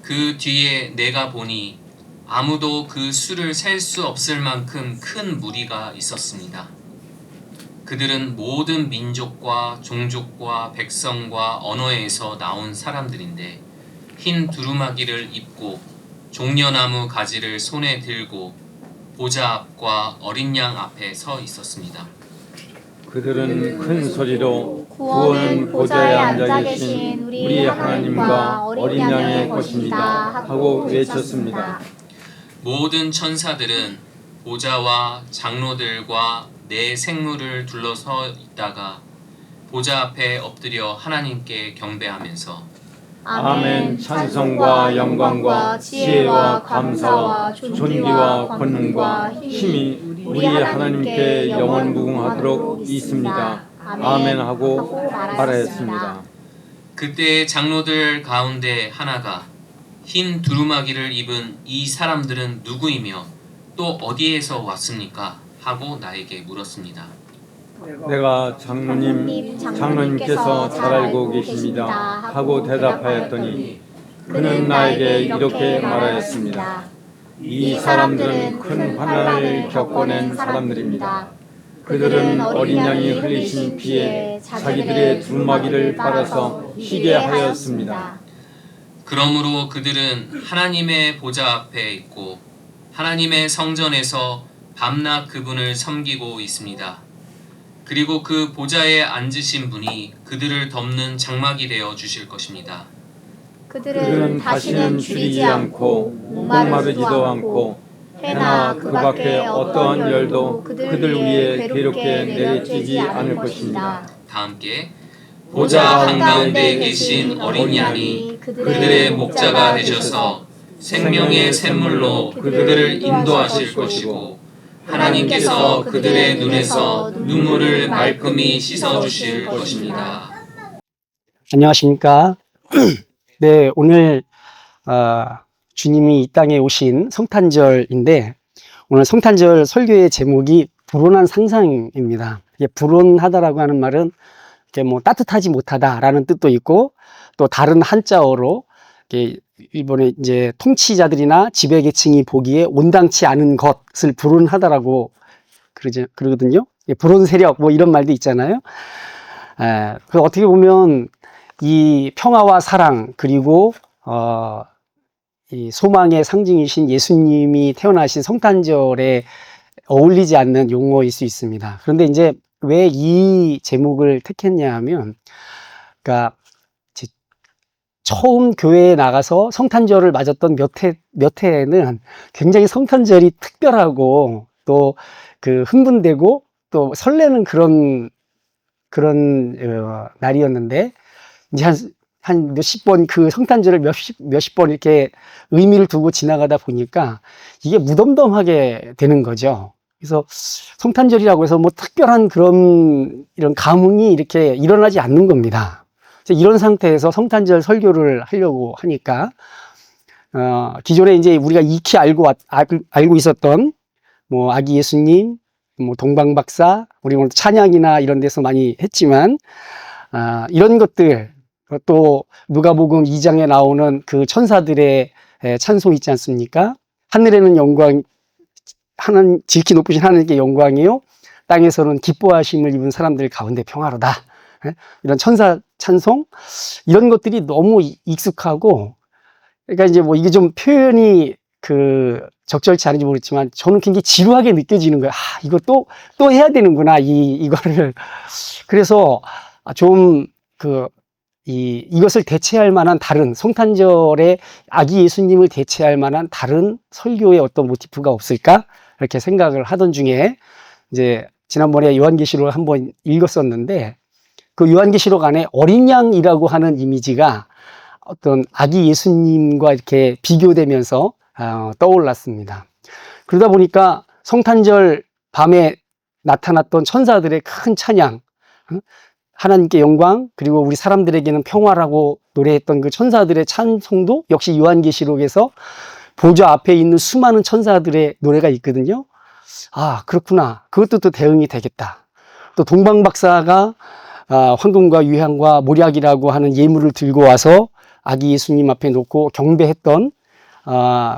그 뒤에 내가 보니 아무도 그 수를 셀 수 없을 만큼 큰 무리가 있었습니다. 그들은 모든 민족과 종족과 백성과 언어에서 나온 사람들인데 흰 두루마기를 입고 종려나무 가지를 손에 들고 보좌 앞과 어린 양 앞에 서 있었습니다. 그들은 큰 소리로 구원은 보좌에 앉아 계신 우리 하나님과 어린 양의 것입니다 하고 외쳤습니다. 모든 천사들은 보좌와 장로들과 네 생물을 둘러서 있다가 보좌 앞에 엎드려 하나님께 경배하면서 아멘. 찬송과 영광과 지혜와 감사와 존귀와 권능과 힘이 우리 하나님께 영원 무궁하도록 있습니다. 아멘 하고 말하였습니다. 그때 장로들 가운데 하나가 흰 두루마기를 입은 이 사람들은 누구이며 또 어디에서 왔습니까? 하고 나에게 물었습니다. 내가 장로님께서 잘 알고 계십니다 하고 대답하였더니 그는 나에게 이렇게 말하였습니다. 이 사람들은 큰 환난을 겪어낸 사람들입니다. 그들은 어린 양이 흘리신 피에 자기들의 두루마기를 빨아서 희게 하였습니다. 그러므로 그들은 하나님의 보좌 앞에 있고 하나님의 성전에서 밤낮 그분을 섬기고 있습니다. 그리고 그 보좌에 앉으신 분이 그들을 덮는 장막이 되어 주실 것입니다. 그들은 다시는 줄이지 않고 목마르지도 않고 해나 그 밖에 어떠한 열도 그들 위에 괴롭게 내려지지 않을 것입니다. 다 함께 보좌 한가운데 계신 어린 양이 그들의 목자가 되셔서 생명의 샘물로 그들을 인도하실 것이고 하나님께서 그들의 눈에서 눈물을 말끔히 씻어주실 것입니다. 안녕하십니까. 네, 오늘 주님이 이 땅에 오신 성탄절인데 오늘 성탄절 설교의 제목이 불온한 상상입니다. 이게 불온하다라고 하는 말은 이렇게 뭐 따뜻하지 못하다라는 뜻도 있고 또 다른 한자어로 이렇게 이번에 이제 통치자들이나 지배계층이 보기에 온당치 않은 것을 불온하다라고 그러거든요. 불온 세력 뭐 이런 말도 있잖아요. 그 어떻게 보면 이 평화와 사랑 그리고 이 소망의 상징이신 예수님이 태어나신 성탄절에 어울리지 않는 용어일 수 있습니다. 그런데 이제 왜 이 제목을 택했냐 하면, 그러니까 처음 교회에 나가서 성탄절을 맞았던 몇 해에는 굉장히 성탄절이 특별하고 또 그 흥분되고 또 설레는 그런 날이었는데 이제 한 몇십 번 그 성탄절을 몇십 번 이렇게 의미를 두고 지나가다 보니까 이게 무덤덤하게 되는 거죠. 그래서 성탄절이라고 해서 뭐 특별한 이런 감흥이 이렇게 일어나지 않는 겁니다. 이런 상태에서 성탄절 설교를 하려고 하니까, 기존에 이제 우리가 익히 알고 있었던, 뭐, 아기 예수님, 뭐, 동방박사, 우리 뭐 찬양이나 이런 데서 많이 했지만, 이런 것들, 또, 누가복음 2장에 나오는 그 천사들의 찬송 있지 않습니까? 하늘에는 영광, 지극히 높으신 하나님께 영광이요. 땅에서는 기뻐하심을 입은 사람들 가운데 평화로다. 이런 천사 찬송? 이런 것들이 너무 익숙하고, 그러니까 이제 뭐 이게 좀 표현이 적절치 않은지 모르겠지만, 저는 굉장히 지루하게 느껴지는 거예요. 이거 또 해야 되는구나, 이거를. 그래서 좀 이것을 대체할 만한 다른, 성탄절에 아기 예수님을 대체할 만한 다른 설교의 어떤 모티프가 없을까? 이렇게 생각을 하던 중에, 이제 지난번에 요한계시록을 한번 읽었었는데, 그 요한계시록 안에 어린 양이라고 하는 이미지가 어떤 아기 예수님과 이렇게 비교되면서 떠올랐습니다. 그러다 보니까 성탄절 밤에 나타났던 천사들의 큰 찬양, 하나님께 영광, 그리고 우리 사람들에게는 평화라고 노래했던 그 천사들의 찬송도 역시 요한계시록에서 보좌 앞에 있는 수많은 천사들의 노래가 있거든요. 그렇구나. 그것도 또 대응이 되겠다. 또 동방박사가 황금과 유향과 몰약이라고 하는 예물을 들고 와서 아기 예수님 앞에 놓고 경배했던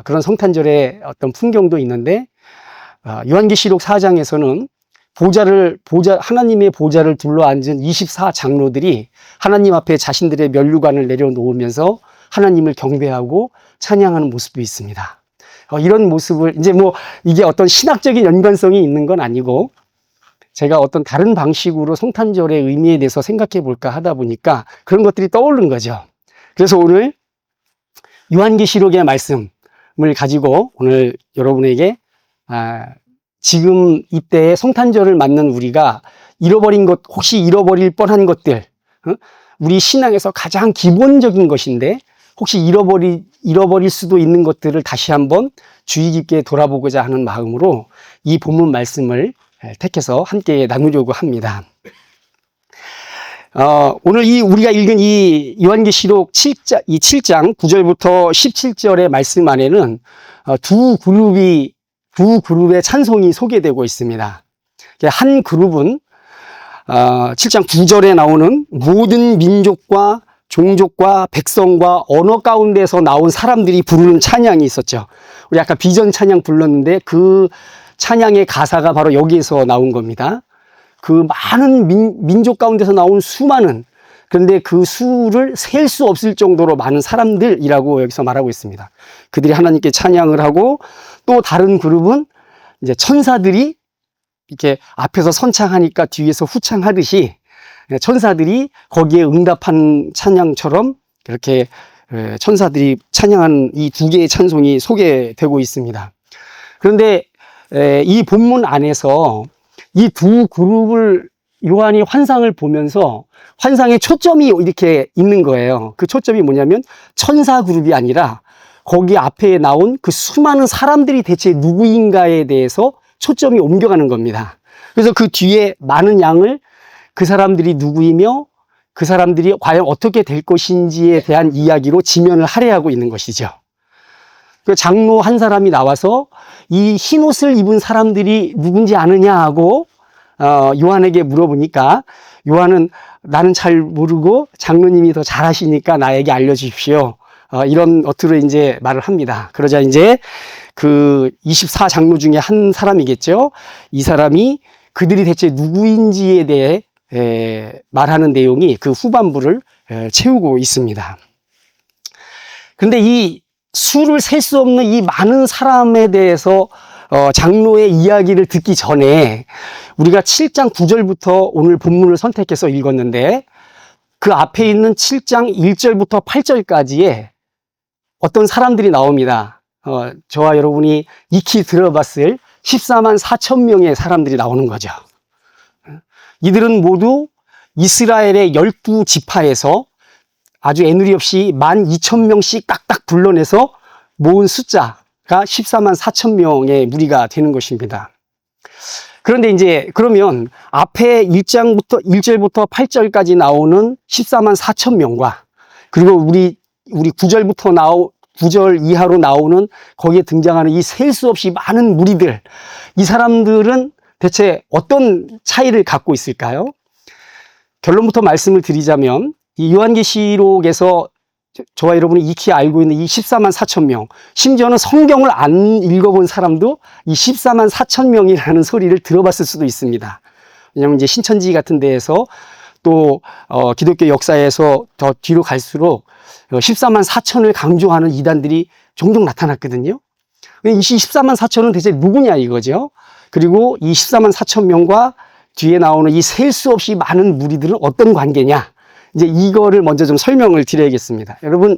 그런 성탄절의 어떤 풍경도 있는데, 요한계시록 4장에서는 하나님의 보좌를 둘러앉은 24장로들이 하나님 앞에 자신들의 면류관을 내려놓으면서 하나님을 경배하고 찬양하는 모습도 있습니다. 이런 모습을 이제 이게 어떤 신학적인 연관성이 있는 건 아니고, 제가 어떤 다른 방식으로 성탄절의 의미에 대해서 생각해 볼까 하다 보니까 그런 것들이 떠오른 거죠. 그래서 오늘 요한계시록의 말씀을 가지고 오늘 여러분에게 지금 이때의 성탄절을 맞는 우리가 혹시 잃어버릴 뻔한 것들, 우리 신앙에서 가장 기본적인 것인데 혹시 잃어버릴 수도 있는 것들을 다시 한번 주의 깊게 돌아보고자 하는 마음으로 이 본문 말씀을 택해서 함께 나누려고 합니다. 오늘 우리가 읽은 이 요한계시록 7장 9절부터 17절의 말씀 안에는 두 그룹의 찬송이 소개되고 있습니다. 한 그룹은 7장 9절에 나오는 모든 민족과 종족과 백성과 언어 가운데서 나온 사람들이 부르는 찬양이 있었죠. 우리 아까 비전 찬양 불렀는데 그 찬양의 가사가 바로 여기에서 나온 겁니다. 그 많은 민족 가운데서 나온 수많은, 그런데 그 수를 셀 수 없을 정도로 많은 사람들이라고 여기서 말하고 있습니다. 그들이 하나님께 찬양을 하고, 또 다른 그룹은 이제 천사들이 이렇게 앞에서 선창하니까 뒤에서 후창하듯이 천사들이 거기에 응답한 찬양처럼 이렇게 천사들이 찬양한 이 두 개의 찬송이 소개되고 있습니다. 그런데 이 본문 안에서 이 두 그룹을 요한이 환상을 보면서 환상의 초점이 이렇게 있는 거예요. 그 초점이 뭐냐면 천사 그룹이 아니라 거기 앞에 나온 그 수많은 사람들이 대체 누구인가에 대해서 초점이 옮겨가는 겁니다. 그래서 그 뒤에 많은 양을 그 사람들이 누구이며 그 사람들이 과연 어떻게 될 것인지에 대한 이야기로 지면을 할애하고 있는 것이죠. 그 장로 한 사람이 나와서 이 흰옷을 입은 사람들이 누군지 아느냐 하고 요한에게 물어보니까 요한은 나는 잘 모르고 장로님이 더 잘하시니까 나에게 알려주십시오. 이런 어투로 이제 말을 합니다. 그러자 이제 그 24장로 중에 한 사람이겠죠. 이 사람이 그들이 대체 누구인지에 대해 말하는 내용이 그 후반부를 채우고 있습니다. 그런데 이 수를 셀 수 없는 이 많은 사람에 대해서 장로의 이야기를 듣기 전에 우리가 7장 9절부터 오늘 본문을 선택해서 읽었는데, 그 앞에 있는 7장 1절부터 8절까지에 어떤 사람들이 나옵니다. 저와 여러분이 익히 들어봤을 14만 4천 명의 사람들이 나오는 거죠. 이들은 모두 이스라엘의 12지파에서 아주 애누리 없이 12,000명씩 딱딱 불러내서 모은 숫자가 14만 4천 명의 무리가 되는 것입니다. 그런데 이제 그러면 앞에 1절부터 8절까지 나오는 14만 4천 명과 그리고 우리 9절 이하로 나오는 거기에 등장하는 이 셀 수 없이 많은 무리들, 이 사람들은 대체 어떤 차이를 갖고 있을까요? 결론부터 말씀을 드리자면 이 요한계시록에서 저와 여러분이 익히 알고 있는 이 14만 4천 명, 심지어는 성경을 안 읽어본 사람도 이 14만 4천 명이라는 소리를 들어봤을 수도 있습니다. 왜냐하면 이제 신천지 같은 데에서 또 기독교 역사에서 더 뒤로 갈수록 14만 4천을 강조하는 이단들이 종종 나타났거든요. 이 14만 4천은 대체 누구냐 이거죠. 그리고 이 14만 4천 명과 뒤에 나오는 이 셀 수 없이 많은 무리들은 어떤 관계냐, 이제 이거를 먼저 좀 설명을 드려야겠습니다. 여러분,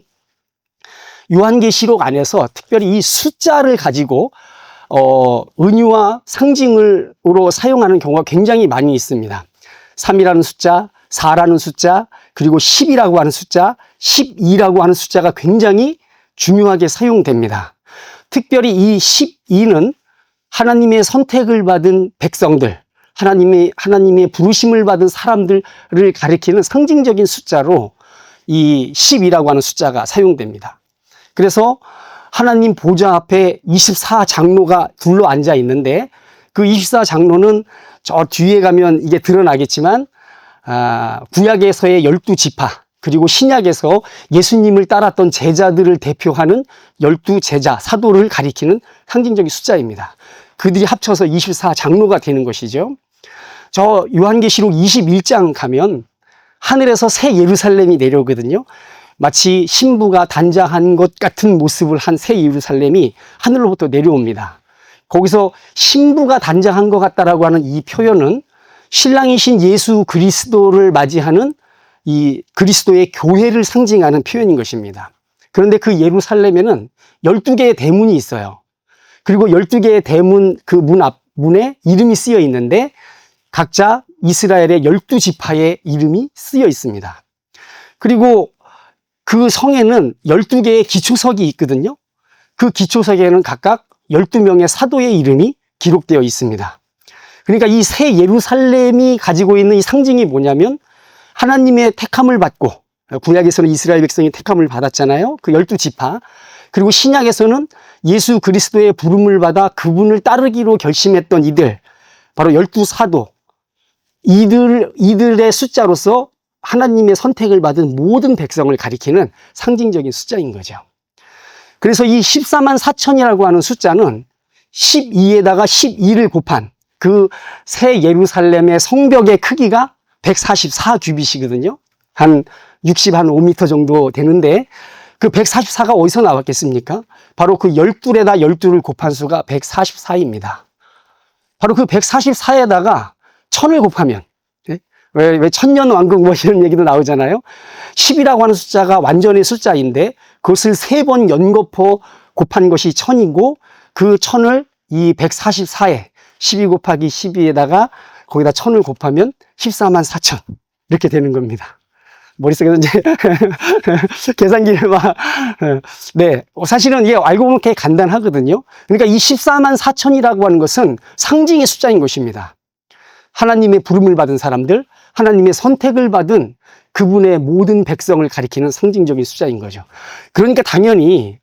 요한계시록 안에서 특별히 이 숫자를 가지고 은유와 상징으로 사용하는 경우가 굉장히 많이 있습니다. 3이라는 숫자, 4라는 숫자, 그리고 10이라고 하는 숫자, 12라고 하는 숫자가 굉장히 중요하게 사용됩니다. 특별히 이 12는 하나님의 선택을 받은 백성들, 하나님의 부르심을 받은 사람들을 가리키는 상징적인 숫자로 이 10이라고 하는 숫자가 사용됩니다. 그래서 하나님 보좌 앞에 24장로가 둘러 앉아 있는데, 그 24장로는 저 뒤에 가면 이게 드러나겠지만 구약에서의 12지파, 그리고 신약에서 예수님을 따랐던 제자들을 대표하는 12제자, 사도를 가리키는 상징적인 숫자입니다. 그들이 합쳐서 24장로가 되는 것이죠. 저 요한계시록 21장 가면 하늘에서 새 예루살렘이 내려오거든요. 마치 신부가 단장한 것 같은 모습을 한 새 예루살렘이 하늘로부터 내려옵니다. 거기서 신부가 단장한 것 같다라고 하는 이 표현은 신랑이신 예수 그리스도를 맞이하는 이 그리스도의 교회를 상징하는 표현인 것입니다. 그런데 그 예루살렘에는 12개의 대문이 있어요. 그리고 12개의 대문 그 문에 이름이 쓰여 있는데 각자 이스라엘의 12지파의 이름이 쓰여 있습니다. 그리고 그 성에는 12개의 기초석이 있거든요. 그 기초석에는 각각 12명의 사도의 이름이 기록되어 있습니다. 그러니까 이 새 예루살렘이 가지고 있는 이 상징이 뭐냐면 하나님의 택함을 받고, 구약에서는 이스라엘 백성이 택함을 받았잖아요. 그 12지파. 그리고 신약에서는 예수 그리스도의 부름을 받아 그분을 따르기로 결심했던 이들, 바로 12사도, 이들의 숫자로서 하나님의 선택을 받은 모든 백성을 가리키는 상징적인 숫자인 거죠. 그래서 이 14만 4천이라고 하는 숫자는 12에다가 12를 곱한 그 새 예루살렘의 성벽의 크기가 144규빗이거든요. 한 5m 정도 되는데 그 144가 어디서 나왔겠습니까? 바로 그 12에다 12를 곱한 수가 144입니다. 바로 그 144에다가 1000을 곱하면, 왜 천년왕국 뭐 이런 얘기도 나오잖아요. 10이라고 하는 숫자가 완전의 숫자인데 그것을 3번 연거푸 곱한 것이 1000이고 그 1000을 이 144에 12 곱하기 12에다가 거기다 1000을 곱하면 14만 4천 이렇게 되는 겁니다. 머릿속에서 이제 계산기를 막 네, 사실은 이게 알고 보면 꽤 간단하거든요. 그러니까 이 14만 4천이라고 하는 것은 상징의 숫자인 것입니다. 하나님의 부름을 받은 사람들, 하나님의 선택을 받은 그분의 모든 백성을 가리키는 상징적인 숫자인 거죠. 그러니까 당연히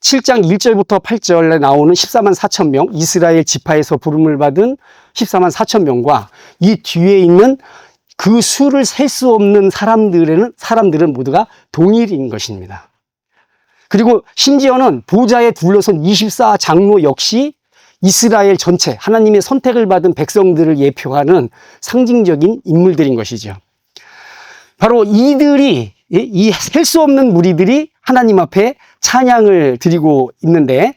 7장 1절부터 8절에 나오는 14만 4천 명, 이스라엘 지파에서 부름을 받은 14만 4천 명과 이 뒤에 있는 그 수를 셀 수 없는 사람들은 모두가 동일인 것입니다. 그리고 심지어는 보좌에 둘러선 24장로 역시 이스라엘 전체, 하나님의 선택을 받은 백성들을 예표하는 상징적인 인물들인 것이죠. 바로 이들이, 이 셀 수 없는 무리들이 하나님 앞에 찬양을 드리고 있는데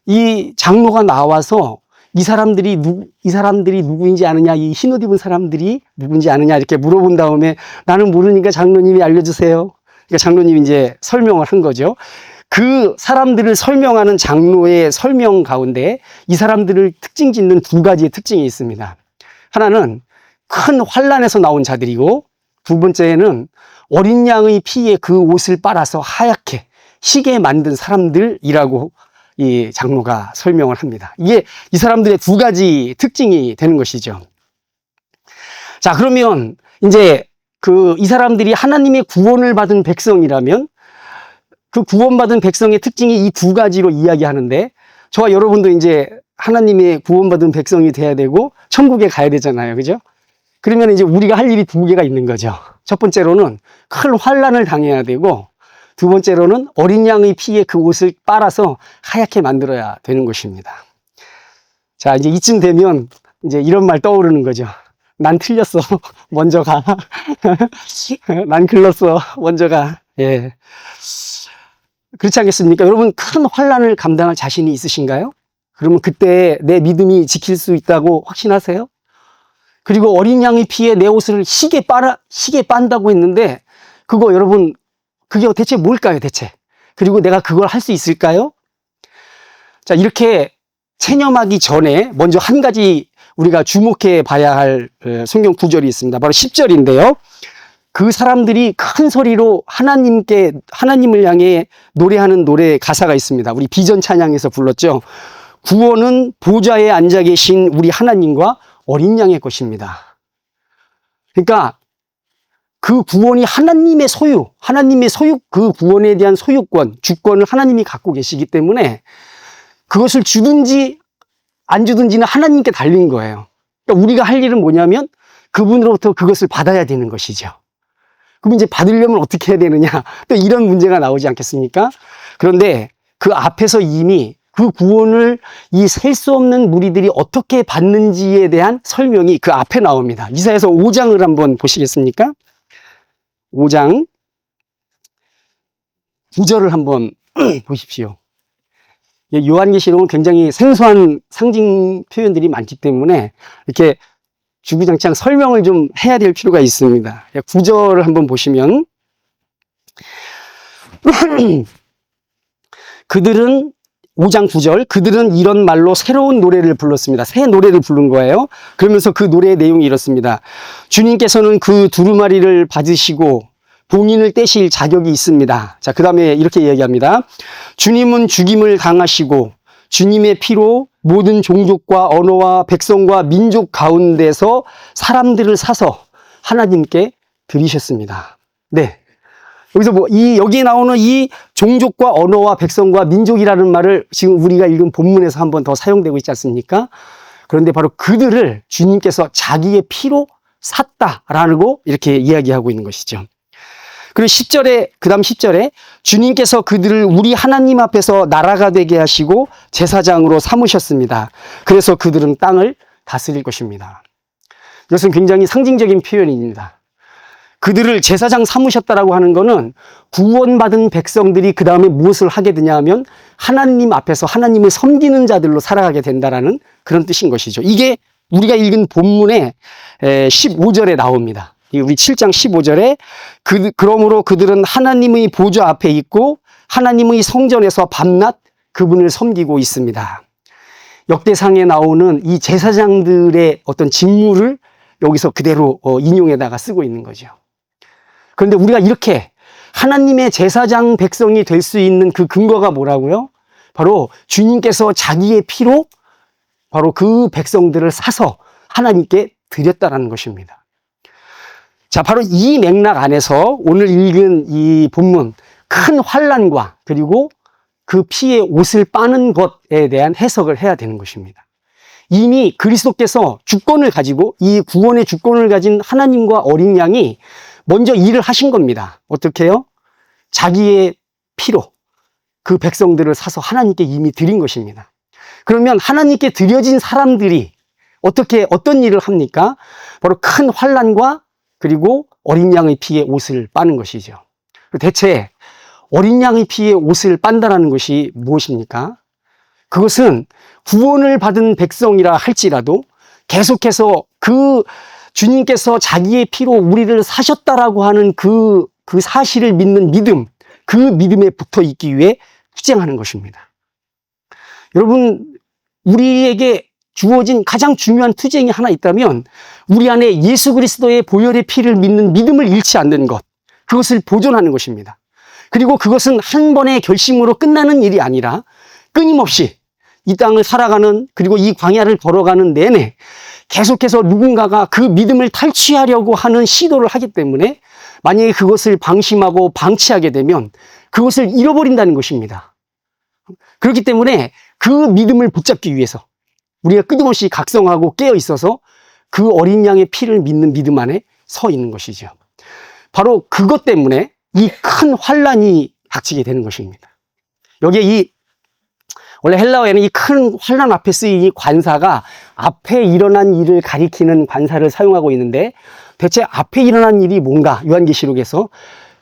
이 장로가 나와서 이 사람들이 누구인지 아느냐, 이 흰옷 입은 사람들이 누구인지 아느냐 이렇게 물어본 다음에 나는 모르니까 장로님이 알려주세요. 그러니까 장로님이 이제 설명을 한 거죠. 그 사람들을 설명하는 장로의 설명 가운데 이 사람들을 특징 짓는 2가지의 특징이 있습니다. 하나는 큰 환란에서 나온 자들이고 두 번째는 어린 양의 피에 그 옷을 빨아서 하얗게 희게 만든 사람들이라고 이 장로가 설명을 합니다. 이게 이 사람들의 2가지 특징이 되는 것이죠. 자, 그러면 이제 이 사람들이 하나님의 구원을 받은 백성이라면 그 구원받은 백성의 특징이 이 2가지로 이야기하는데 저와 여러분도 이제 하나님의 구원받은 백성이 돼야 되고 천국에 가야 되잖아요. 그죠? 그러면 이제 우리가 할 일이 2개가 있는 거죠. 첫 번째로는 큰 환란을 당해야 되고 두 번째로는 어린 양의 피에 그 옷을 빨아서 하얗게 만들어야 되는 것입니다. 자, 이제 이쯤 되면 이제 이런 말 떠오르는 거죠. 난 틀렸어. 먼저 가. 난 글렀어. 먼저 가. 예. 그렇지 않겠습니까? 여러분, 큰 환란을 감당할 자신이 있으신가요? 그러면 그때 내 믿음이 지킬 수 있다고 확신하세요? 그리고 어린 양의 피에 내 옷을 희게 빤다고 했는데 그거 여러분, 그게 대체 뭘까요, 대체? 그리고 내가 그걸 할 수 있을까요? 자, 이렇게 체념하기 전에 먼저 한 가지 우리가 주목해 봐야 할 성경 구절이 있습니다. 바로 10절인데요. 그 사람들이 큰 소리로 하나님을 향해 노래하는 노래 가사가 있습니다. 우리 비전 찬양에서 불렀죠. 구원은 보좌에 앉아 계신 우리 하나님과 어린 양의 것입니다. 그러니까 그 구원이 하나님의 소유, 그 구원에 대한 소유권, 주권을 하나님이 갖고 계시기 때문에 그것을 주든지 안 주든지는 하나님께 달린 거예요. 그러니까 우리가 할 일은 뭐냐면 그분으로부터 그것을 받아야 되는 것이죠. 그럼 이제 받으려면 어떻게 해야 되느냐? 또 이런 문제가 나오지 않겠습니까? 그런데 그 앞에서 이미 그 구원을 이 셀 수 없는 무리들이 어떻게 받는지에 대한 설명이 그 앞에 나옵니다. 이사야서 5장을 한번 보시겠습니까? 5장 9절을 한번 보십시오. 요한계시록은 굉장히 생소한 상징 표현들이 많기 때문에 이렇게 주구장창 설명을 좀 해야 될 필요가 있습니다. 9절을 한번 보시면 그들은 5장 9절 그들은 이런 말로 새로운 노래를 불렀습니다. 새 노래를 부른 거예요. 그러면서 그 노래의 내용이 이렇습니다. 주님께서는 그 두루마리를 받으시고 봉인을 떼실 자격이 있습니다. 자, 그 다음에 이렇게 이야기합니다. 주님은 죽임을 당하시고 주님의 피로 모든 종족과 언어와 백성과 민족 가운데서 사람들을 사서 하나님께 드리셨습니다. 네. 여기서 여기에 나오는 이 종족과 언어와 백성과 민족이라는 말을 지금 우리가 읽은 본문에서 한 번 더 사용되고 있지 않습니까? 그런데 바로 그들을 주님께서 자기의 피로 샀다라고 이렇게 이야기하고 있는 것이죠. 그리고 10절에, 그 다음 10절에 주님께서 그들을 우리 하나님 앞에서 나라가 되게 하시고 제사장으로 삼으셨습니다. 그래서 그들은 땅을 다스릴 것입니다. 이것은 굉장히 상징적인 표현입니다. 그들을 제사장 삼으셨다라고 하는 것은 구원받은 백성들이 그 다음에 무엇을 하게 되냐 하면 하나님 앞에서 하나님을 섬기는 자들로 살아가게 된다라는 그런 뜻인 것이죠. 이게 우리가 읽은 본문의 15절에 나옵니다. 우리 7장 15절에 그러므로 그들은 하나님의 보좌 앞에 있고 하나님의 성전에서 밤낮 그분을 섬기고 있습니다. 역대상에 나오는 이 제사장들의 어떤 직무를 여기서 그대로 인용에다가 쓰고 있는 거죠. 그런데 우리가 이렇게 하나님의 제사장 백성이 될 수 있는 그 근거가 뭐라고요? 바로 주님께서 자기의 피로 바로 그 백성들을 사서 하나님께 드렸다라는 것입니다. 자, 바로 이 맥락 안에서 오늘 읽은 이 본문, 큰 환난과 그리고 그 피의 옷을 빠는 것에 대한 해석을 해야 되는 것입니다. 이미 그리스도께서 주권을 가지고 이 구원의 주권을 가진 하나님과 어린 양이 먼저 일을 하신 겁니다. 어떻게 해요? 자기의 피로 그 백성들을 사서 하나님께 이미 드린 것입니다. 그러면 하나님께 드려진 사람들이 어떤 일을 합니까? 바로 큰 환난과 그리고 어린 양의 피에 옷을 빠는 것이죠. 대체 어린 양의 피에 옷을 빤다라는 것이 무엇입니까? 그것은 구원을 받은 백성이라 할지라도 계속해서 그 주님께서 자기의 피로 우리를 사셨다라고 하는 그 사실을 믿는 믿음, 그 믿음에 붙어 있기 위해 투쟁하는 것입니다. 여러분, 우리에게 주어진 가장 중요한 투쟁이 하나 있다면 우리 안에 예수 그리스도의 보혈의 피를 믿는 믿음을 잃지 않는 것, 그것을 보존하는 것입니다. 그리고 그것은 한 번의 결심으로 끝나는 일이 아니라 끊임없이 이 땅을 살아가는 그리고 이 광야를 걸어가는 내내 계속해서 누군가가 그 믿음을 탈취하려고 하는 시도를 하기 때문에 만약에 그것을 방심하고 방치하게 되면 그것을 잃어버린다는 것입니다. 그렇기 때문에 그 믿음을 붙잡기 위해서 우리가 끊임없이 각성하고 깨어 있어서 그 어린 양의 피를 믿는 믿음 안에 서 있는 것이죠. 바로 그것 때문에 이 큰 환난이 닥치게 되는 것입니다. 여기에 원래 헬라어에는 이 큰 환난 앞에 쓰인 이 관사가 앞에 일어난 일을 가리키는 관사를 사용하고 있는데 대체 앞에 일어난 일이 뭔가 요한계시록에서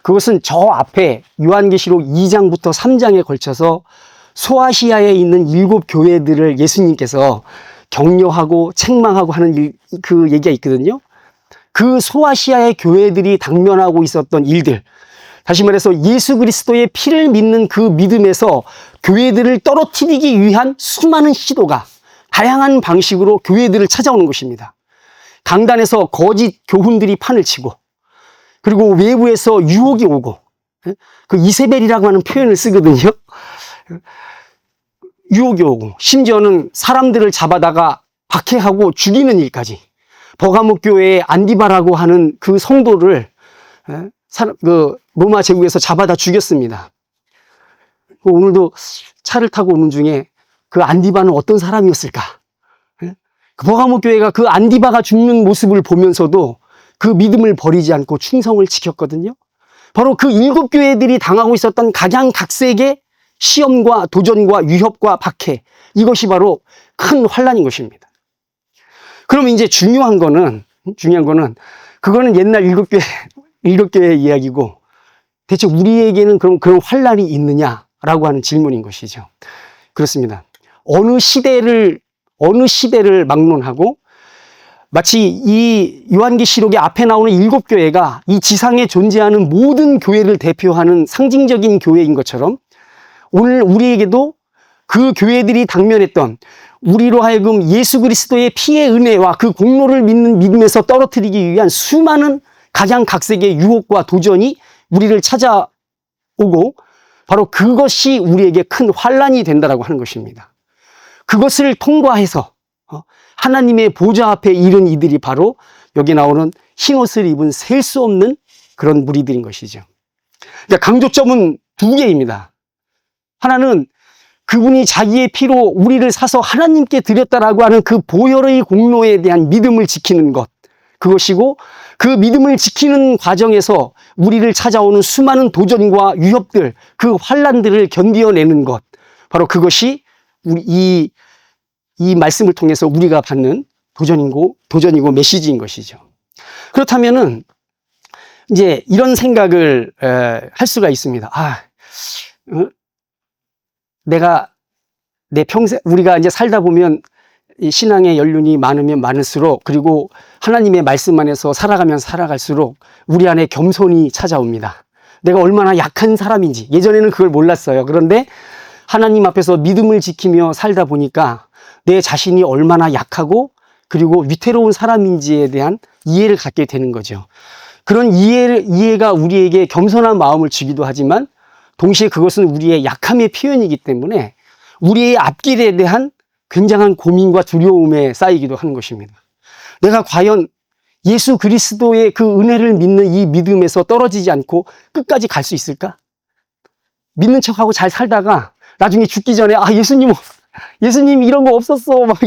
그것은 저 앞에 요한계시록 2장부터 3장에 걸쳐서 소아시아에 있는 7 교회들을 예수님께서 격려하고 책망하고 하는 그 얘기가 있거든요. 그 소아시아의 교회들이 당면하고 있었던 일들, 다시 말해서 예수 그리스도의 피를 믿는 그 믿음에서 교회들을 떨어뜨리기 위한 수많은 시도가 다양한 방식으로 교회들을 찾아오는 것입니다. 강단에서 거짓 교훈들이 판을 치고 그리고 외부에서 유혹이 오고 그 이세벨이라고 하는 표현을 쓰거든요. 유혹이 오고 심지어는 사람들을 잡아다가 박해하고 죽이는 일까지 버가모 교회의 안디바라고 하는 그 성도를 로마 제국에서 잡아다 죽였습니다. 오늘도 차를 타고 오는 중에 그 안디바는 어떤 사람이었을까? 그 버가모 교회가 그 안디바가 죽는 모습을 보면서도 그 믿음을 버리지 않고 충성을 지켰거든요. 바로 그 7교회들이 당하고 있었던 각양각색의 시험과 도전과 위협과 박해, 이것이 바로 큰 환난인 것입니다. 그러면 이제 중요한 거는 그거는 옛날 7교회 이야기고, 대체 우리에게는 그럼 그런 환난이 있느냐라고 하는 질문인 것이죠. 그렇습니다. 어느 시대를 막론하고, 마치 이 요한계시록의 앞에 나오는 7교회가 이 지상에 존재하는 모든 교회를 대표하는 상징적인 교회인 것처럼, 오늘 우리에게도 그 교회들이 당면했던, 우리로 하여금 예수 그리스도의 피의 은혜와 그 공로를 믿는 믿음에서 떨어뜨리기 위한 수많은 각양각색의 유혹과 도전이 우리를 찾아오고, 바로 그것이 우리에게 큰 환난이 된다라고 하는 것입니다. 그것을 통과해서 하나님의 보좌 앞에 이른 이들이 바로 여기 나오는 흰옷을 입은 셀 수 없는 그런 무리들인 것이죠. 그러니까 강조점은 두 개입니다. 하나는 그분이 자기의 피로 우리를 사서 하나님께 드렸다라고 하는 그 보혈의 공로에 대한 믿음을 지키는 것, 그것이고, 그 믿음을 지키는 과정에서 우리를 찾아오는 수많은 도전과 위협들, 그 환난들을 견디어내는 것, 바로 그것이 이 말씀을 통해서 우리가 받는 도전이고 메시지인 것이죠. 그렇다면은 이제 이런 생각을 할 수가 있습니다. 내가 내 평생, 우리가 이제 살다 보면 이 신앙의 연륜이 많으면 많을수록, 그리고 하나님의 말씀 안에서 살아가면 살아갈수록 우리 안에 겸손이 찾아옵니다. 내가 얼마나 약한 사람인지, 예전에는 그걸 몰랐어요. 그런데 하나님 앞에서 믿음을 지키며 살다 보니까 내 자신이 얼마나 약하고 그리고 위태로운 사람인지에 대한 이해를 갖게 되는 거죠. 그런 이해가 우리에게 겸손한 마음을 주기도 하지만, 동시에 그것은 우리의 약함의 표현이기 때문에 우리의 앞길에 대한 굉장한 고민과 두려움에 쌓이기도 하는 것입니다. 내가 과연 예수 그리스도의 그 은혜를 믿는 이 믿음에서 떨어지지 않고 끝까지 갈 수 있을까? 믿는 척하고 잘 살다가 나중에 죽기 전에 예수님 이런 거 없었어 막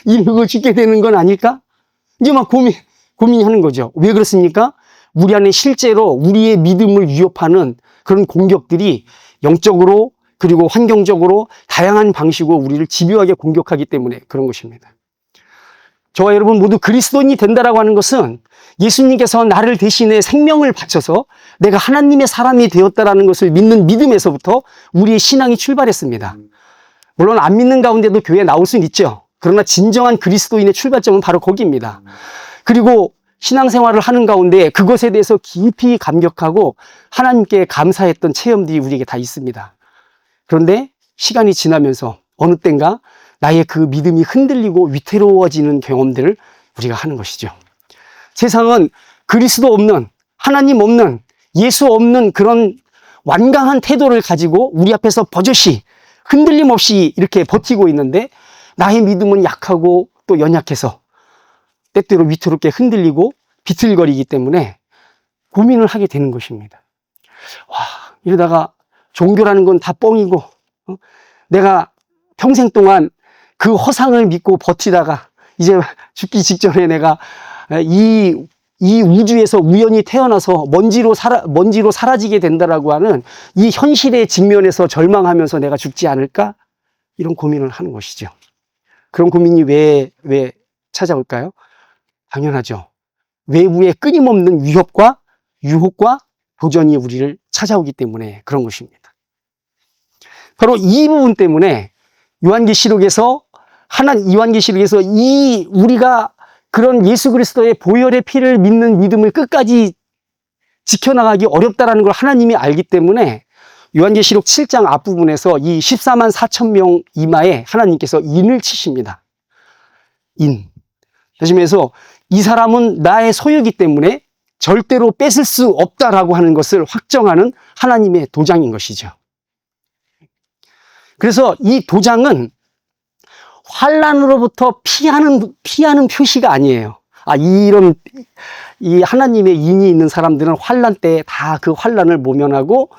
이러고 죽게 되는 건 아닐까? 이제 막 고민하는 거죠. 왜 그렇습니까? 우리 안에 실제로 우리의 믿음을 위협하는 그런 공격들이 영적으로 그리고 환경적으로 다양한 방식으로 우리를 집요하게 공격하기 때문에 그런 것입니다. 저와 여러분 모두 그리스도인이 된다라고 하는 것은 예수님께서 나를 대신해 생명을 바쳐서 내가 하나님의 사람이 되었다라는 것을 믿는 믿음에서부터 우리의 신앙이 출발했습니다. 물론 안 믿는 가운데도 교회에 나올 수는 있죠. 그러나 진정한 그리스도인의 출발점은 바로 거기입니다. 그리고 신앙생활을 하는 가운데 그것에 대해서 깊이 감격하고 하나님께 감사했던 체험들이 우리에게 다 있습니다. 그런데 시간이 지나면서 어느 땐가 나의 그 믿음이 흔들리고 위태로워지는 경험들을 우리가 하는 것이죠. 세상은 그리스도 없는, 하나님 없는, 예수 없는 그런 완강한 태도를 가지고 우리 앞에서 버젓이 흔들림 없이 이렇게 버티고 있는데, 나의 믿음은 약하고 또 연약해서 때때로 위태롭게 흔들리고 비틀거리기 때문에 고민을 하게 되는 것입니다. 이러다가 종교라는 건 다 뻥이고, 내가 평생 동안 그 허상을 믿고 버티다가 이제 죽기 직전에 내가 이 우주에서 우연히 태어나서 먼지로 사라지게 된다라고 하는 이 현실의 직면에서 절망하면서 내가 죽지 않을까? 이런 고민을 하는 것이죠. 그런 고민이 왜 찾아올까요? 당연하죠. 외부의 끊임없는 위협과 유혹과 도전이 우리를 찾아오기 때문에 그런 것입니다. 바로 이 부분 때문에 요한계시록에서 우리가 그런 예수 그리스도의 보혈의 피를 믿는 믿음을 끝까지 지켜나가기 어렵다라는 걸 하나님이 알기 때문에 요한계시록 7장 앞부분에서 이 14만 4천 명 이마에 하나님께서 인을 치십니다. 그래서 이 사람은 나의 소유이기 때문에 절대로 뺏을 수 없다라고 하는 것을 확정하는 하나님의 도장인 것이죠. 그래서 이 도장은 환난으로부터 피하는 표시가 아니에요. 이 하나님의 인이 있는 사람들은 환난 때 다 그 환난을 모면하고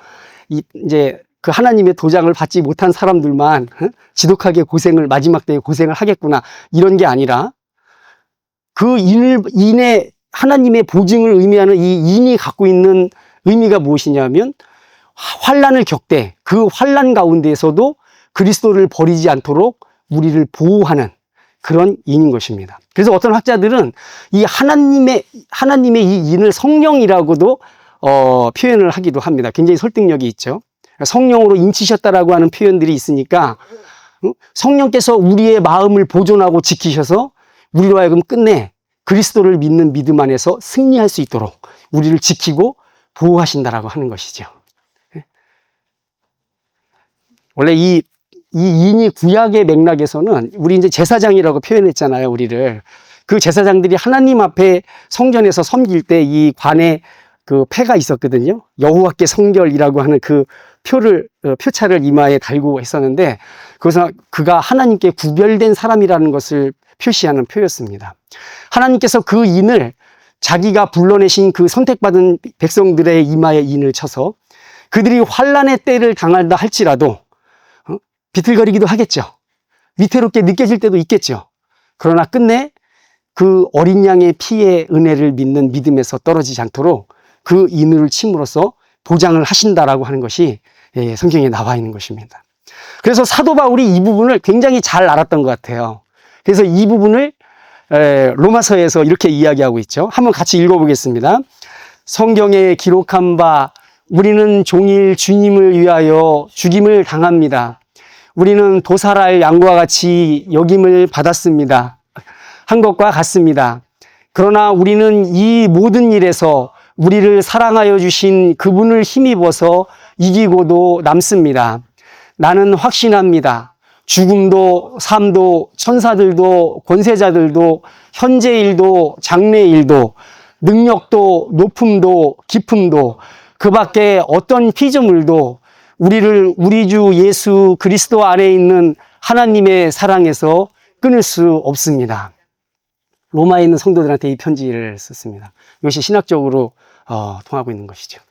이제 그 하나님의 도장을 받지 못한 사람들만 지독하게 마지막 때에 고생을 하겠구나, 이런 게 아니라 그 인의 하나님의 보증을 의미하는 이 인이 갖고 있는 의미가 무엇이냐면 환난을 겪되 그 환난 가운데에서도 그리스도를 버리지 않도록 우리를 보호하는 그런 인인 것입니다. 그래서 어떤 학자들은 이 하나님의 이 인을 성령이라고도 표현을 하기도 합니다. 굉장히 설득력이 있죠. 성령으로 인치셨다라고 하는 표현들이 있으니까 성령께서 우리의 마음을 보존하고 지키셔서 우리로 하여금 끝내 그리스도를 믿는 믿음 안에서 승리할 수 있도록 우리를 지키고 보호하신다라고 하는 것이죠. 원래 이 인이 구약의 맥락에서는 우리 이제 제사장이라고 표현했잖아요, 우리를. 그 제사장들이 하나님 앞에 성전에서 섬길 때 이 관에 그 패가 있었거든요. 여호와께 성결이라고 하는 그 표차를 이마에 달고 했었는데, 그것은 그가 하나님께 구별된 사람이라는 것을 표시하는 표였습니다. 하나님께서 그 인을 자기가 불러내신 그 선택받은 백성들의 이마에 인을 쳐서 그들이 환난의 때를 당한다 할지라도 비틀거리기도 하겠죠. 위태롭게 느껴질 때도 있겠죠. 그러나 끝내 그 어린 양의 피의 은혜를 믿는 믿음에서 떨어지지 않도록 그 인을 침으로써 보장을 하신다라고 하는 것이 성경에 나와 있는 것입니다. 그래서 사도 바울이 이 부분을 굉장히 잘 알았던 것 같아요. 그래서 이 부분을 로마서에서 이렇게 이야기하고 있죠. 한번 같이 읽어보겠습니다. 성경에 기록한 바 우리는 종일 주님을 위하여 죽임을 당합니다. 우리는 도살할 양과 같이 여김을 받았습니다. 한 것과 같습니다. 그러나 우리는 이 모든 일에서 우리를 사랑하여 주신 그분을 힘입어서 이기고도 남습니다. 나는 확신합니다. 죽음도 삶도 천사들도 권세자들도 현재일도 장래일도 능력도 높음도 깊음도 그 밖에 어떤 피조물도 우리를 우리 주 예수 그리스도 안에 있는 하나님의 사랑에서 끊을 수 없습니다. 로마에 있는 성도들한테 이 편지를 썼습니다. 이것이 신학적으로 통하고 있는 것이죠.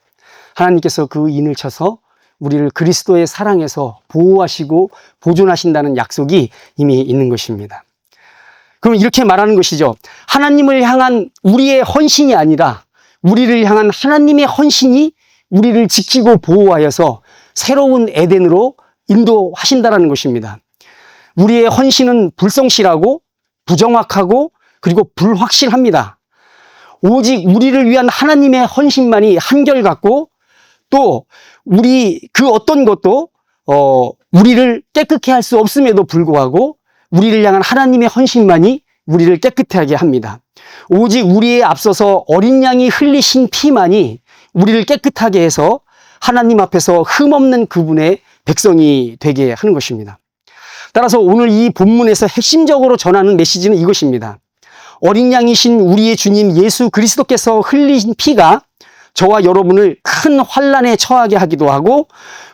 하나님께서 그 인을 쳐서 우리를 그리스도의 사랑에서 보호하시고 보존하신다는 약속이 이미 있는 것입니다. 그럼 이렇게 말하는 것이죠. 하나님을 향한 우리의 헌신이 아니라 우리를 향한 하나님의 헌신이 우리를 지키고 보호하여서 새로운 에덴으로 인도하신다는 것입니다. 우리의 헌신은 불성실하고 부정확하고 그리고 불확실합니다. 오직 우리를 위한 하나님의 헌신만이 한결같고 또 우리 그 어떤 것도 우리를 깨끗게 할 수 없음에도 불구하고 우리를 향한 하나님의 헌신만이 우리를 깨끗하게 합니다. 오직 우리에 앞서서 어린 양이 흘리신 피만이 우리를 깨끗하게 해서 하나님 앞에서 흠없는 그분의 백성이 되게 하는 것입니다. 따라서 오늘 이 본문에서 핵심적으로 전하는 메시지는 이것입니다. 어린 양이신 우리의 주님 예수 그리스도께서 흘리신 피가 저와 여러분을 큰 환난에 처하게 하기도 하고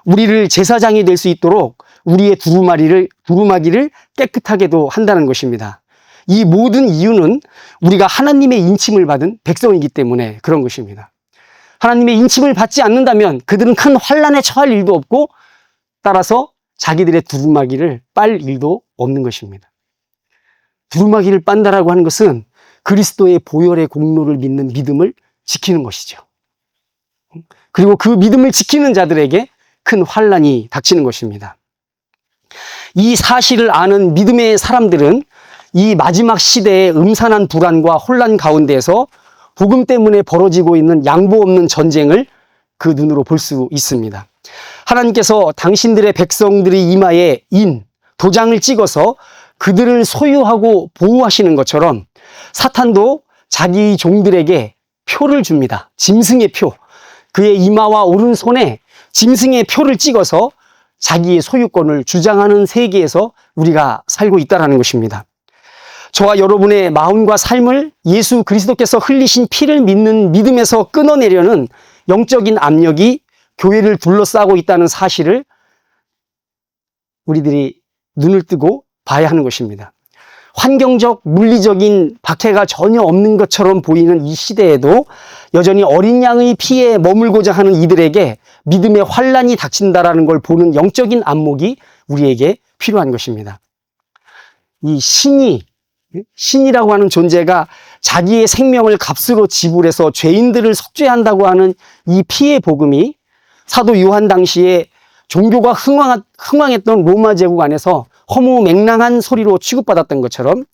우리를 제사장이 될 수 있도록 우리의 두루마기를 깨끗하게도 한다는 것입니다. 이 모든 이유는 우리가 하나님의 인침을 받은 백성이기 때문에 그런 것입니다. 하나님의 인침을 받지 않는다면 그들은 큰 환난에 처할 일도 없고 따라서 자기들의 두루마기를 빨 일도 없는 것입니다. 두루마기를 빤다라고 하는 것은 그리스도의 보혈의 공로를 믿는 믿음을 지키는 것이죠. 그리고 그 믿음을 지키는 자들에게 큰 환난이 닥치는 것입니다. 이 사실을 아는 믿음의 사람들은 이 마지막 시대의 음산한 불안과 혼란 가운데에서 복음 때문에 벌어지고 있는 양보 없는 전쟁을 그 눈으로 볼 수 있습니다. 하나님께서 당신들의 백성들의 이마에 도장을 찍어서 그들을 소유하고 보호하시는 것처럼 사탄도 자기 종들에게 표를 줍니다. 짐승의 표. 그의 이마와 오른손에 짐승의 표를 찍어서 자기의 소유권을 주장하는 세계에서 우리가 살고 있다는 것입니다. 저와 여러분의 마음과 삶을 예수 그리스도께서 흘리신 피를 믿는 믿음에서 끊어내려는 영적인 압력이 교회를 둘러싸고 있다는 사실을 우리들이 눈을 뜨고 봐야 하는 것입니다. 환경적, 물리적인 박해가 전혀 없는 것처럼 보이는 이 시대에도 여전히 어린 양의 피에 머물고자 하는 이들에게 믿음의 환란이 닥친다라는 걸 보는 영적인 안목이 우리에게 필요한 것입니다. 이 신이 신이라고 하는 존재가 자기의 생명을 값으로 지불해서 죄인들을 속죄한다고 하는 이 피의 복음이 사도 요한 당시에 종교가 흥왕했던 로마 제국 안에서 허무맹랑한 소리로 취급받았던 것처럼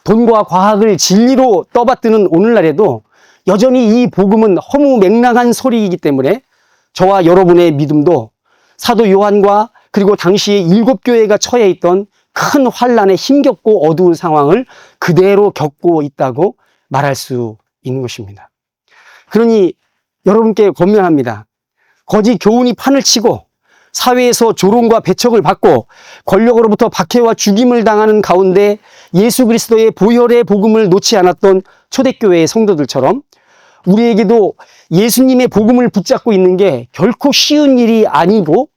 돈과 과학을 진리로 떠받드는 오늘날에도 여전히 이 복음은 허무맹랑한 소리이기 때문에 저와 여러분의 믿음도 사도 요한과 그리고 당시에 7교회가 처해 있던 큰 환란에 힘겹고 어두운 상황을 그대로 겪고 있다고 말할 수 있는 것입니다. 그러니 여러분께 권면합니다. 거짓 교훈이 판을 치고 사회에서 조롱과 배척을 받고 권력으로부터 박해와 죽임을 당하는 가운데 예수 그리스도의 보혈의 복음을 놓지 않았던 초대교회의 성도들처럼 우리에게도 예수님의 복음을 붙잡고 있는 게 결코 쉬운 일이 아니고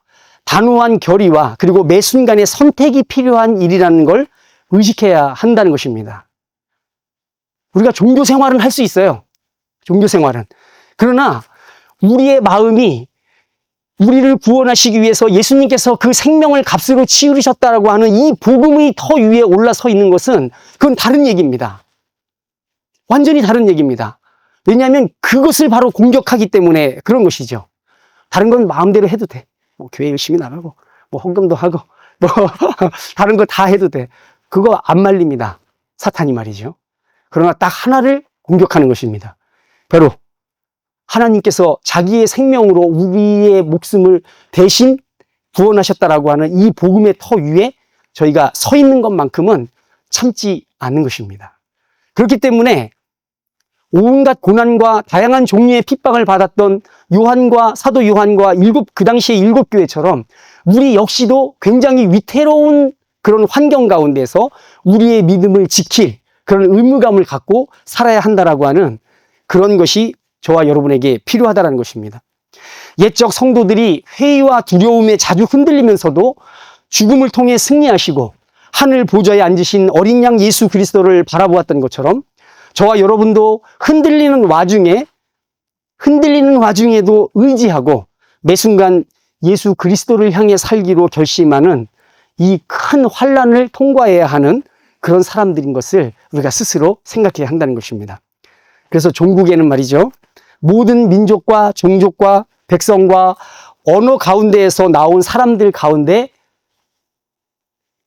단호한 결의와 그리고 매 순간의 선택이 필요한 일이라는 걸 의식해야 한다는 것입니다. 우리가 종교 생활은 할 수 있어요. 종교 생활은. 그러나 우리의 마음이 우리를 구원하시기 위해서 예수님께서 그 생명을 값으로 치르셨다라고 하는 이 복음의 터 위에 올라서 있는 것은 그건 다른 얘기입니다. 완전히 다른 얘기입니다. 왜냐하면 그것을 바로 공격하기 때문에 그런 것이죠. 다른 건 마음대로 해도 돼. 뭐 교회 열심히 나가고 뭐 헌금도 하고 뭐 다른 거 다 해도 돼. 그거 안 말립니다. 사탄이 말이죠. 그러나 딱 하나를 공격하는 것입니다. 바로 하나님께서 자기의 생명으로 우리의 목숨을 대신 구원하셨다라고 하는 이 복음의 터 위에 저희가 서 있는 것만큼은 참지 않는 것입니다. 그렇기 때문에 온갖 고난과 다양한 종류의 핍박을 받았던 요한과 사도 요한과 그 당시의 7교회처럼 우리 역시도 굉장히 위태로운 그런 환경 가운데서 우리의 믿음을 지킬 그런 의무감을 갖고 살아야 한다라고 하는 그런 것이 저와 여러분에게 필요하다는 것입니다. 옛적 성도들이 회의와 두려움에 자주 흔들리면서도 죽음을 통해 승리하시고 하늘 보좌에 앉으신 어린 양 예수 그리스도를 바라보았던 것처럼 저와 여러분도 흔들리는 와중에도 의지하고 매 순간 예수 그리스도를 향해 살기로 결심하는 이 큰 환란을 통과해야 하는 그런 사람들인 것을 우리가 스스로 생각해야 한다는 것입니다. 그래서 종국에는 말이죠. 모든 민족과 종족과 백성과 언어 가운데에서 나온 사람들 가운데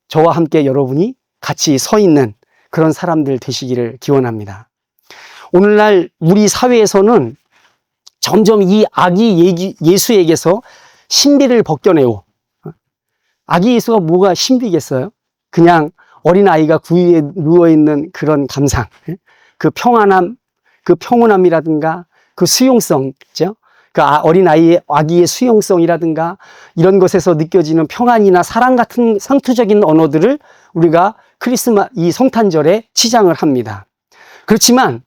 저와 함께 여러분이 같이 서 있는 그런 사람들 되시기를 기원합니다. 오늘날 우리 사회에서는 점점 이 아기 예수에게서 신비를 벗겨내고, 아기 예수가 뭐가 신비겠어요? 그냥 어린아이가 구유에 누워있는 그런 감상, 그 평안함, 그 평온함이라든가 그 수용성, 그죠? 그 어린아이의 아기의 수용성이라든가 이런 것에서 느껴지는 평안이나 사랑 같은 상투적인 언어들을 우리가 이 성탄절에 치장을 합니다. 그렇지만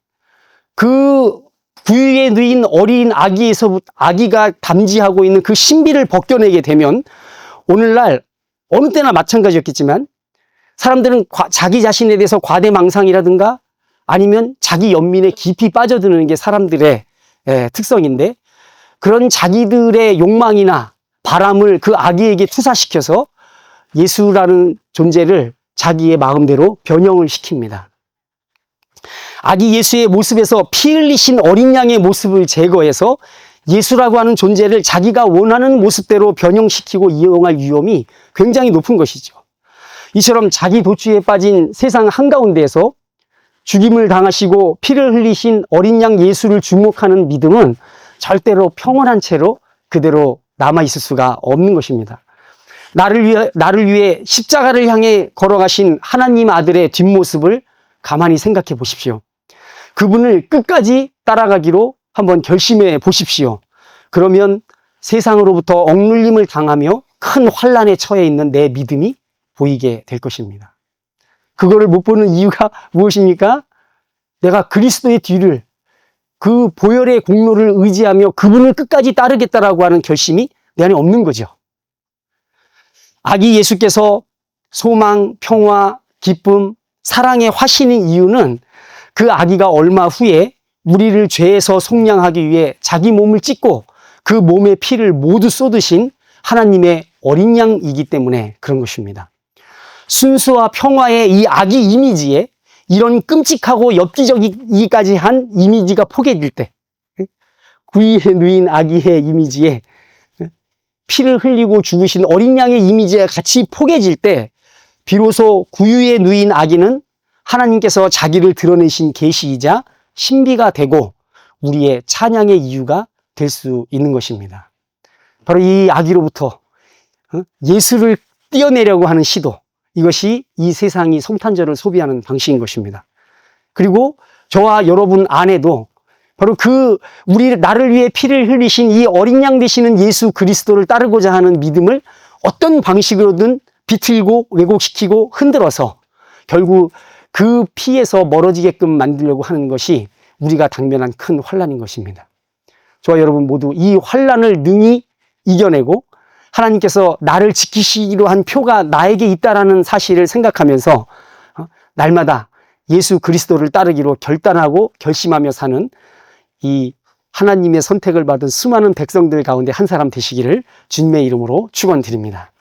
그 구유에 누인 어린 아기가 담지하고 있는 그 신비를 벗겨내게 되면 오늘날 어느 때나 마찬가지였겠지만 사람들은 자기 자신에 대해서 과대망상이라든가 아니면 자기 연민에 깊이 빠져드는 게 사람들의 특성인데, 그런 자기들의 욕망이나 바람을 그 아기에게 투사시켜서 예수라는 존재를 자기의 마음대로 변형을 시킵니다. 아기 예수의 모습에서 피 흘리신 어린 양의 모습을 제거해서 예수라고 하는 존재를 자기가 원하는 모습대로 변형시키고 이용할 위험이 굉장히 높은 것이죠. 이처럼 자기 도취에 빠진 세상 한가운데에서 죽임을 당하시고 피를 흘리신 어린 양 예수를 주목하는 믿음은 절대로 평온한 채로 그대로 남아있을 수가 없는 것입니다. 나를 위해 십자가를 향해 걸어가신 하나님 아들의 뒷모습을 가만히 생각해 보십시오. 그분을 끝까지 따라가기로 한번 결심해 보십시오. 그러면 세상으로부터 억눌림을 당하며 큰 환란에 처해 있는 내 믿음이 보이게 될 것입니다. 그거를 못 보는 이유가 무엇입니까? 내가 그리스도의 뒤를, 그 보혈의 공로를 의지하며 그분을 끝까지 따르겠다라고 하는 결심이 내 안에 없는 거죠. 아기 예수께서 소망, 평화, 기쁨, 사랑의 화신인 이유는 그 아기가 얼마 후에 우리를 죄에서 속량하기 위해 자기 몸을 찢고 그 몸의 피를 모두 쏟으신 하나님의 어린 양이기 때문에 그런 것입니다. 순수와 평화의 이 아기 이미지에 이런 끔찍하고 엽기적이기까지 한 이미지가 포개질 때, 구유에 누인 아기의 이미지에 피를 흘리고 죽으신 어린 양의 이미지에 같이 포개질 때 비로소 구유에 누인 아기는 하나님께서 자기를 드러내신 계시이자 신비가 되고 우리의 찬양의 이유가 될 수 있는 것입니다. 바로 이 아기로부터 예수를 떼어내려고 하는 시도, 이것이 이 세상이 성탄절을 소비하는 방식인 것입니다. 그리고 저와 여러분 안에도 바로 나를 위해 피를 흘리신 이 어린 양 되시는 예수 그리스도를 따르고자 하는 믿음을 어떤 방식으로든 비틀고 왜곡시키고 흔들어서 결국 그 피에서 멀어지게끔 만들려고 하는 것이 우리가 당면한 큰 환난인 것입니다. 저와 여러분 모두 이 환난을 능히 이겨내고 하나님께서 나를 지키시기로 한 표가 나에게 있다라는 사실을 생각하면서 날마다 예수 그리스도를 따르기로 결단하고 결심하며 사는 이 하나님의 선택을 받은 수많은 백성들 가운데 한 사람 되시기를 주님의 이름으로 축원드립니다.